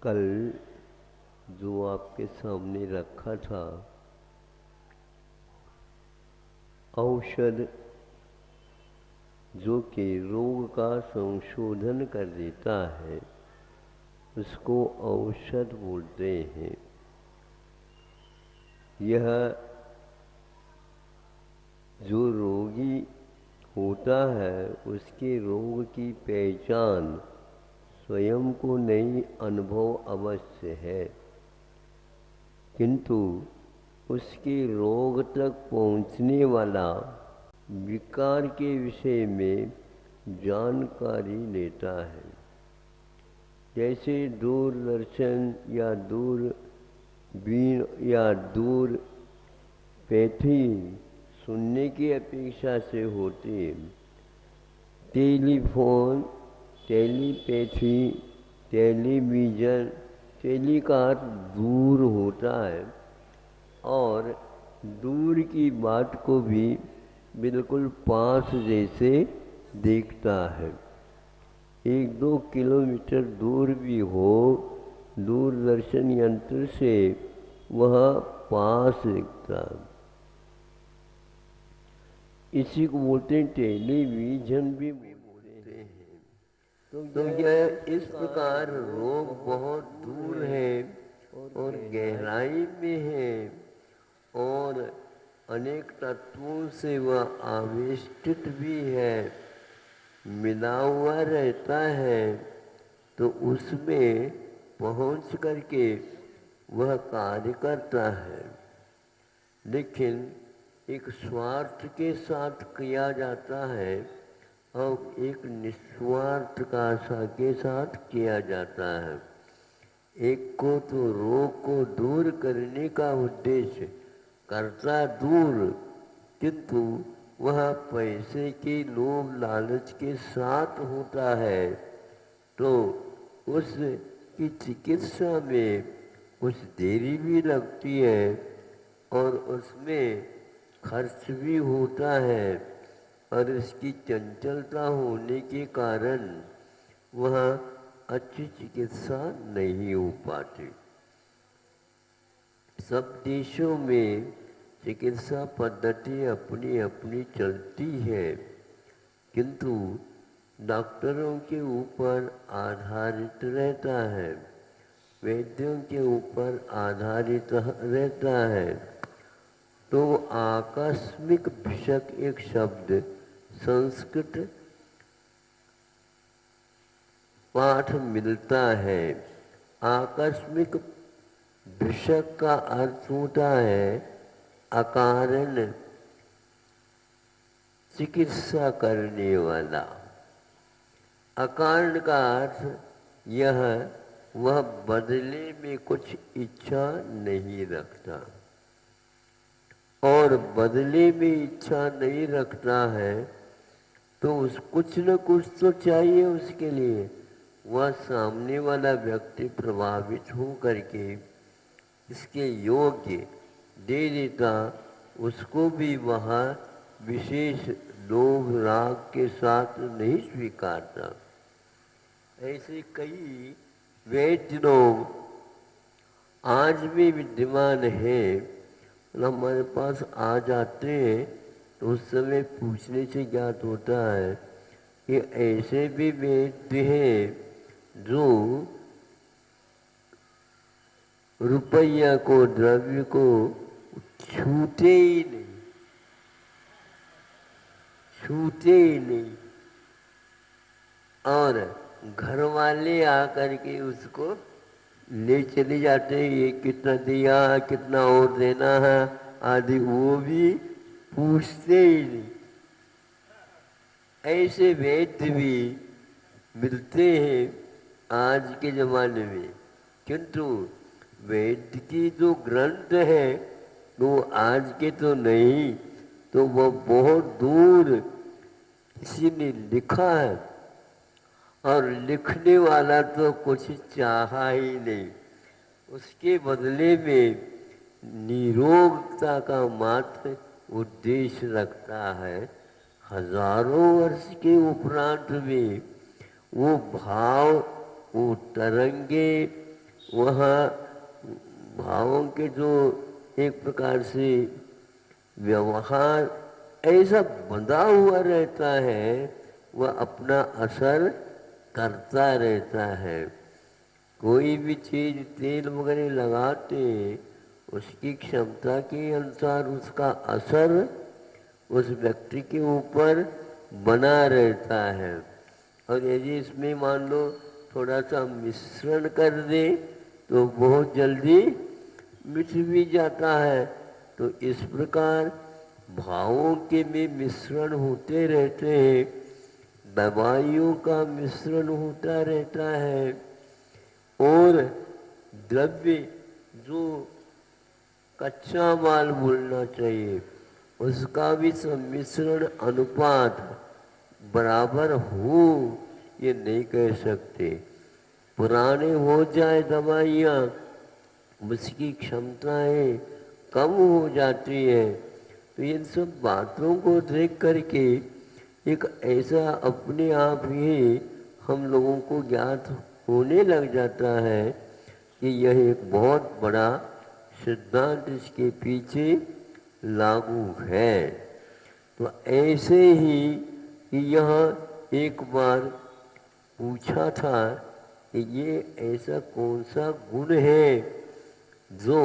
कल जो आपके सामने रखा था औषध जो कि रोग का संशोधन कर देता है उसको औषध बोलते हैं। यह जो रोगी होता है उसके रोग की पहचान स्वयं को नहीं अनुभव अवश्य है, किंतु उसके रोग तक पहुंचने वाला विकार के विषय में जानकारी लेता है। जैसे दूरदर्शन या दूरबीन या दूर पैथी सुनने की अपेक्षा से होती है। टेलीफोन, टेलीपैथी, टेलीविज़न, टेलीकास्ट दूर होता है और दूर की बात को भी बिल्कुल पास जैसे देखता है। 1-2 किलोमीटर दूर भी हो दूरदर्शन यंत्र से वह पास दिखता है। इसी को बोलते हैं टेलीविज़न भी बोलते हैं। तो यह इस प्रकार रोग बहुत दूर है और गहराई में है और अनेक तत्वों से वह आवेष्टित भी है, मिला हुआ रहता है। तो उसमें पहुंच करके वह कार्य करता है, लेकिन एक स्वार्थ के साथ किया जाता है और एक निस्वार्थ के साथ किया जाता है। एक को तो रोग को दूर करने का उद्देश्य करता दूर, किंतु वह पैसे के लोभ लालच के साथ होता है, तो उसकी चिकित्सा में कुछ देरी भी लगती है और उसमें खर्च भी होता है और इसकी चंचलता होने के कारण वह अच्छी चिकित्सा नहीं हो पाती। सब देशों में चिकित्सा पद्धति अपनी अपनी चलती है, किंतु डॉक्टरों के ऊपर आधारित रहता है, वैद्यों के ऊपर आधारित रहता है। तो आकस्मिक भिषक एक शब्द संस्कृत पाठ मिलता है। आकस्मिक भिषक का अर्थ होता है अकारण चिकित्सा करने वाला। अकारण का अर्थ यह वह बदले में कुछ इच्छा नहीं रखता, और बदले में इच्छा नहीं रखता है तो उस कुछ न कुछ तो चाहिए उसके लिए। वह सामने वाला व्यक्ति प्रभावित हो करके इसके योग्य दे देता, उसको भी वह विशेष लोभ राग के साथ नहीं स्वीकारता। ऐसे कई वैद्य लोग आज भी विद्यमान हैं, हमारे पास आ जाते हैं तो उस समय पूछने से ज्ञात होता है कि ऐसे भी वैद्य हैं जो रुपया को, द्रव्य को छूते ही नहीं, छूते ही नहीं, और घर वाले आकर के उसको ले चले जाते हैं। ये कितना दिया, कितना और देना है आदि, वो भी पूछते ही नहीं। ऐसे वैद्य भी मिलते हैं आज के जमाने में, किंतु वैद्य की जो ग्रंथ है वो आज के तो नहीं, तो वह बहुत दूर किसी ने लिखा है और लिखने वाला तो कुछ चाहा ही नहीं, उसके बदले में निरोगता का मात्र उद्देश्य रखता है। हजारों वर्ष के उपरांत में वो भाव, वो तरंगे वहाँ भावों के जो एक प्रकार से व्यवहार ऐसा बंधा हुआ रहता है, वह अपना असर करता रहता है। कोई भी चीज तेल वगैरह लगाते उसकी क्षमता के अनुसार उसका असर उस व्यक्ति के ऊपर बना रहता है। और यदि इसमें मान लो थोड़ा सा मिश्रण कर दे तो बहुत जल्दी मिट भी जाता है। तो इस प्रकार भावों के में मिश्रण होते रहते हैं, दवाइयों का मिश्रण होता रहता है, और द्रव्य जो कच्चा माल बोलना चाहिए उसका भी सम्मिश्रण अनुपात बराबर हो ये नहीं कह सकते। पुराने हो जाए दवाइयाँ, उसकी क्षमताएं कम हो जाती है। तो इन सब बातों को देख करके एक ऐसा अपने आप ही हम लोगों को ज्ञात होने लग जाता है कि यह एक बहुत बड़ा सिद्धांत इसके पीछे लागू है। तो ऐसे ही कि यह एक बार पूछा था कि ये ऐसा कौन सा गुण है जो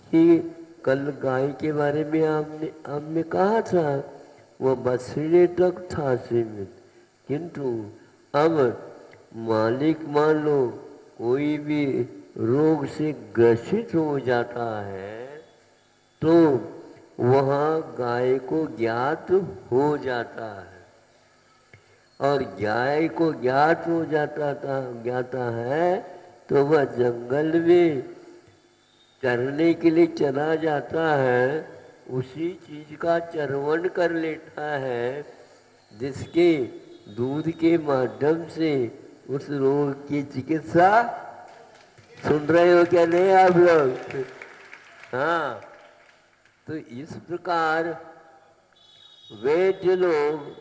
कि कल गाय के बारे में आपने कहा था वह बछड़े तक था सीमित, किंतु अब मालिक मान लो कोई भी रोग से ग्रसित हो जाता है तो वहाँ गाय को ज्ञात हो जाता है, और गाय को ज्ञात हो जाता है तो वह जंगल में चरने के लिए चला जाता है, उसी चीज का चरवण कर लेता है जिसके दूध के माध्यम से उस रोग की चिकित्सा। सुन रहे हो क्या नहीं आप लोग? हाँ, तो इस प्रकार वैद्य लोग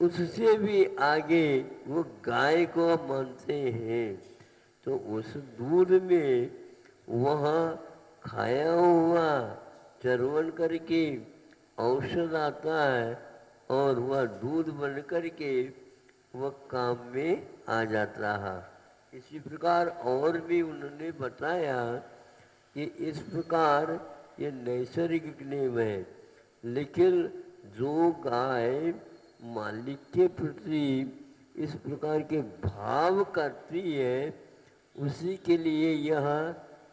उससे भी आगे वो गाय को मानते हैं। तो उस दूध में वहाँ खाया हुआ चरवण करके औषध आता है, और वह दूध बन करके वह काम में आ जाता है। इसी प्रकार और भी उन्होंने बताया कि इस प्रकार ये नैसर्गिक नियम है, लेकिन जो गाय मालिक के प्रति इस प्रकार के भाव करती है उसी के लिए यह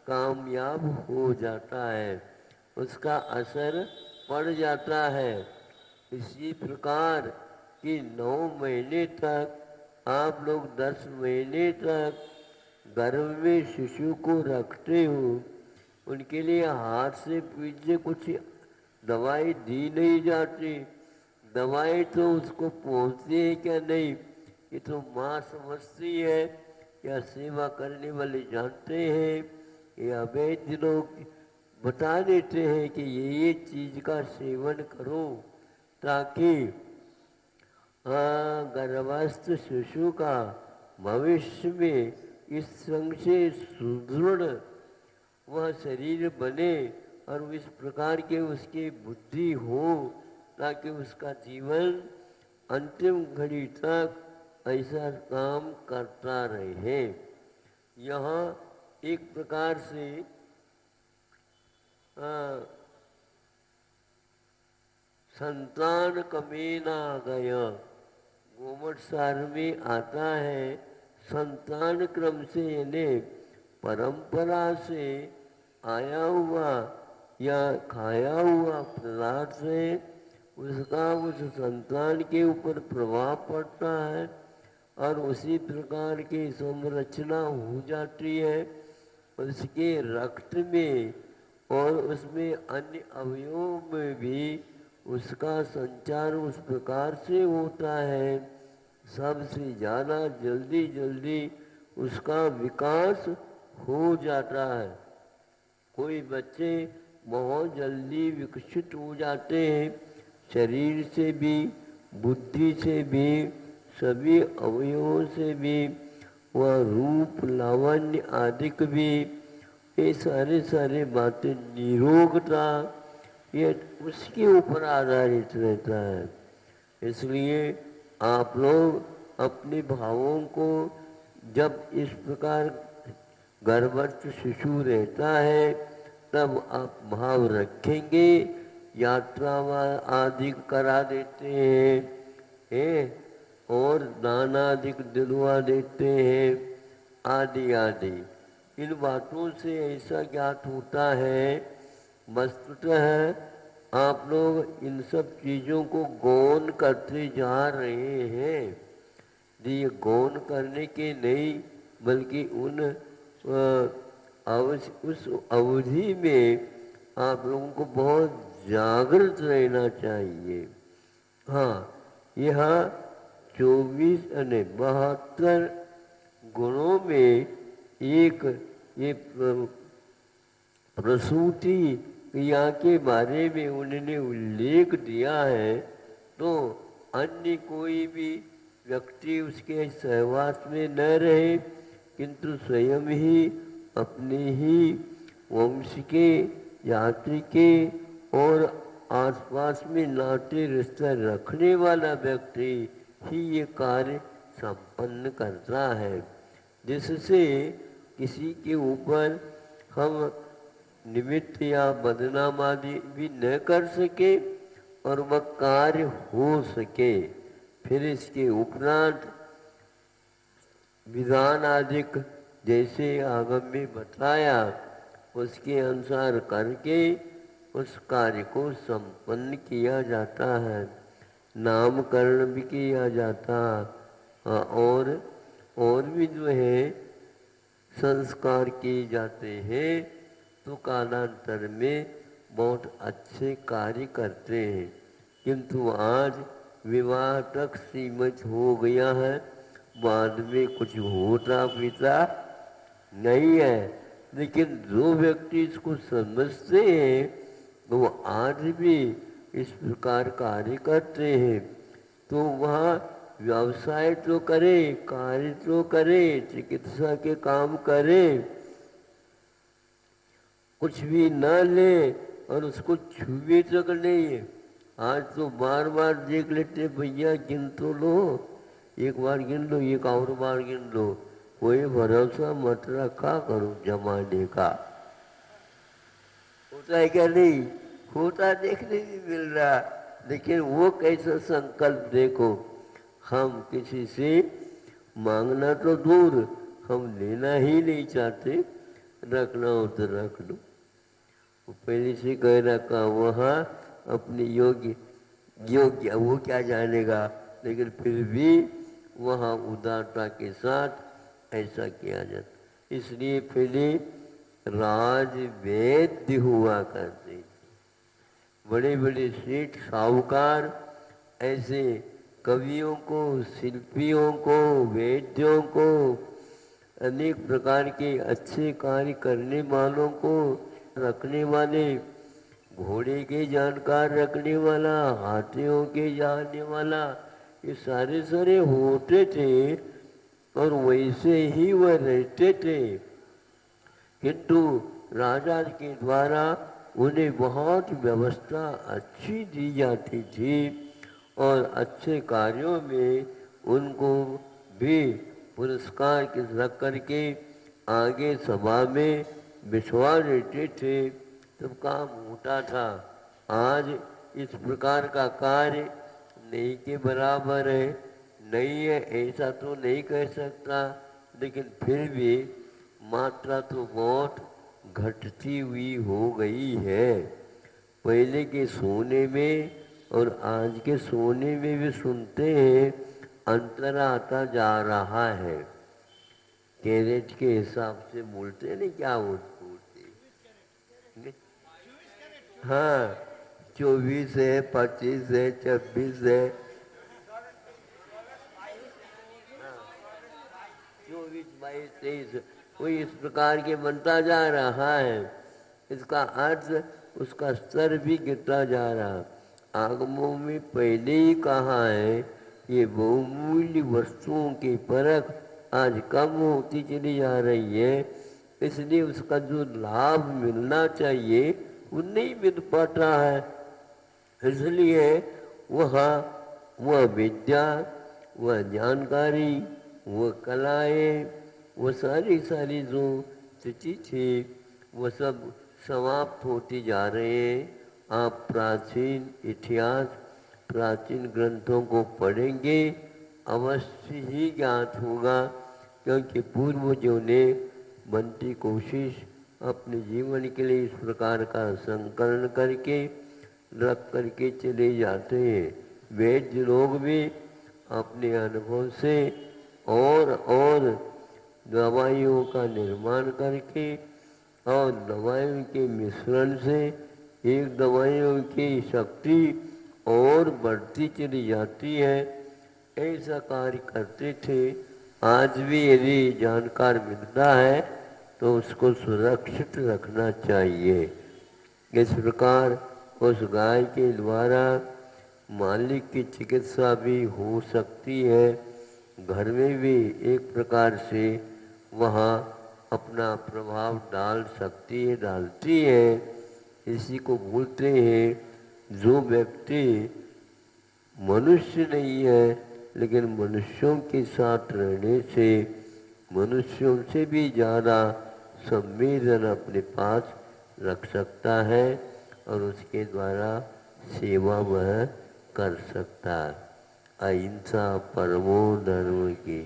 कामयाब हो जाता है, उसका असर पड़ जाता है। इसी प्रकार कि 9 महीने तक आप लोग 10 महीने तक गर्भ में शिशु को रखते हो, उनके लिए हाथ से पीछे कुछ दवाई दी नहीं जाती। दवाई तो उसको पहुंचती है क्या नहीं ये तो माँ समझती है, या सेवा करने वाले जानते हैं, या वैद्य लोग बता देते हैं कि ये चीज का सेवन करो ताकि गर्भस्थ शिशु का भविष्य में इस संग से सुदृढ़ वह शरीर बने और इस प्रकार के उसकी बुद्धि हो ताकि उसका जीवन अंतिम घड़ी तक ऐसा काम करता रहे। यहाँ एक प्रकार से संतान कमीन आ गया, गोमट सार में आता है संतान क्रम से, यानी परंपरा से आया हुआ या खाया हुआ पदार्थ से उसका उस संतान के ऊपर प्रभाव पड़ता है और उसी प्रकार की संरचना हो जाती है उसके रक्त में, और उसमें अन्य अवयवों में भी उसका संचार उस प्रकार से होता है। सबसे ज़्यादा जल्दी जल्दी उसका विकास हो जाता है। कोई बच्चे बहुत जल्दी विकसित हो जाते हैं, शरीर से भी, बुद्धि से भी, सभी अवयवों से भी, वह रूप लावण्य आदिक भी, ये सारे बातें निरोगता, ये उसके ऊपर आधारित रहता है। इसलिए आप लोग अपने भावों को जब इस प्रकार गर्भस्थ शिशु रहता है तब आप भाव रखेंगे, यात्रा आदि करा देते हैं और दान आदि दिलवा देते हैं आदि आदि। इन बातों से ऐसा ज्ञात होता है वस्तुतः आप लोग इन सब चीज़ों को गौण करते जा रहे हैं। ये गौण करने के नहीं बल्कि उस अवधि में आप लोगों को बहुत जागृत रहना चाहिए। हाँ, यहाँ 72 गुणों में एक ये प्रसूति क्रिया के बारे में उन्होंने उल्लेख दिया है, तो अन्य कोई भी व्यक्ति उसके सहवास में न रहे, किंतु स्वयं ही अपने ही वंश के, यात्री के और आसपास में नाते रिश्ता रखने वाला व्यक्ति ही ये कार्य संपन्न करता है, जिससे किसी के ऊपर हम निमित्त या बदनाम आदि भी न कर सके और वह कार्य हो सके। फिर इसके उपरांत विधान आदि जैसे आगम में बताया उसके अनुसार करके उस कार्य को संपन्न किया जाता है। नामकरण भी किया जाता और भी जो है संस्कार किए जाते हैं, तो कालांतर में बहुत अच्छे कार्य करते हैं। किंतु आज विवाह तक सीमित हो गया है, बाद में कुछ होता पीता नहीं है। लेकिन जो व्यक्ति इसको समझते हैं तो वो आज भी इस प्रकार कार्य करते हैं। तो वह व्यवसाय तो करे, कार्य तो करे, चिकित्सा के काम करे, कुछ भी न ले और उसको छुए तक नहीं। आज तो बार बार देख लेते, भैया गिन तो लो, एक बार गिन लो, एक और बार गिन लो। कोई भरोसा मत रखा करो जमाने का। होता है क्या? नहीं होता, देखने नहीं मिल रहा। लेकिन वो कैसा संकल्प देखो, हम किसी से मांगना तो दूर, हम लेना ही नहीं चाहते, रखना हो तो रख लो। वो पहले से कह रखा, वहाँ अपनी योग्य वो क्या जानेगा, लेकिन फिर भी वहाँ उदारता के साथ ऐसा किया जाता। इसलिए पहले राज वैद्य हुआ करते थे, बड़े बड़े सेठ साहूकार ऐसे कवियों को, शिल्पियों को, वैद्यों को, अनेक प्रकार के अच्छे कार्य करने वालों को रखने वाले, घोड़े के जानकार रखने वाला, हाथियों के जानने वाला, ये सारे होते थे और वैसे ही वह रहते थे। किंतु राजा के द्वारा उन्हें बहुत व्यवस्था अच्छी दी जाती थी और अच्छे कार्यों में उनको भी पुरस्कार के रख करके आगे सभा में बिछवा देते थे, तब काम होता था। आज इस प्रकार का कार्य नहीं के बराबर है, नहीं है ऐसा तो नहीं कह सकता, लेकिन फिर भी मात्रा तो बहुत घटती हुई हो गई है। पहले के सोने में और आज के सोने में भी सुनते हैं अंतर आता जा रहा है। कैरेट के हिसाब से बोलते नहीं, क्या बोलते? हाँ, 24 है, 25 है, 26 है, 24, 22, 23, कोई इस प्रकार के बनता जा रहा है। इसका अर्थ उसका स्तर भी गिरता जा रहा। आगमों में पहले ही कहा है ये बहुमूल्य वस्तुओं की परख आज कम होती चली जा रही है, इसलिए उसका जो लाभ मिलना चाहिए वो नहीं मिल पाता है। इसलिए वह विद्या, वह जानकारी, वह कलाएं, वो सारी सारी जो चीज़ें वो सब समाप्त होती जा रहे हैं। आप प्राचीन इतिहास, प्राचीन ग्रंथों को पढ़ेंगे, अवश्य ही ज्ञात होगा, क्योंकि पूर्वजों ने बनती कोशिश अपने जीवन के लिए इस प्रकार का संकलन करके रख करके चले जाते हैं। वैद्य लोग भी अपने अनुभव से और दवाइयों का निर्माण करके और दवाइयों के मिश्रण से एक दवाइयों की शक्ति और बढ़ती चली जाती है, ऐसा कार्य करते थे। आज भी यदि जानकार मिलता है तो उसको सुरक्षित रखना चाहिए। इस प्रकार उस गाय के द्वारा मालिक की चिकित्सा भी हो सकती है, घर में भी एक प्रकार से वहाँ अपना प्रभाव डाल सकती है, डालती है। इसी को बोलते हैं जो व्यक्ति मनुष्य नहीं है लेकिन मनुष्यों के साथ रहने से मनुष्यों से भी ज़्यादा संवेदन अपने पास रख सकता है और उसके द्वारा सेवा वह कर सकता है। अहिंसा परमो धर्म की।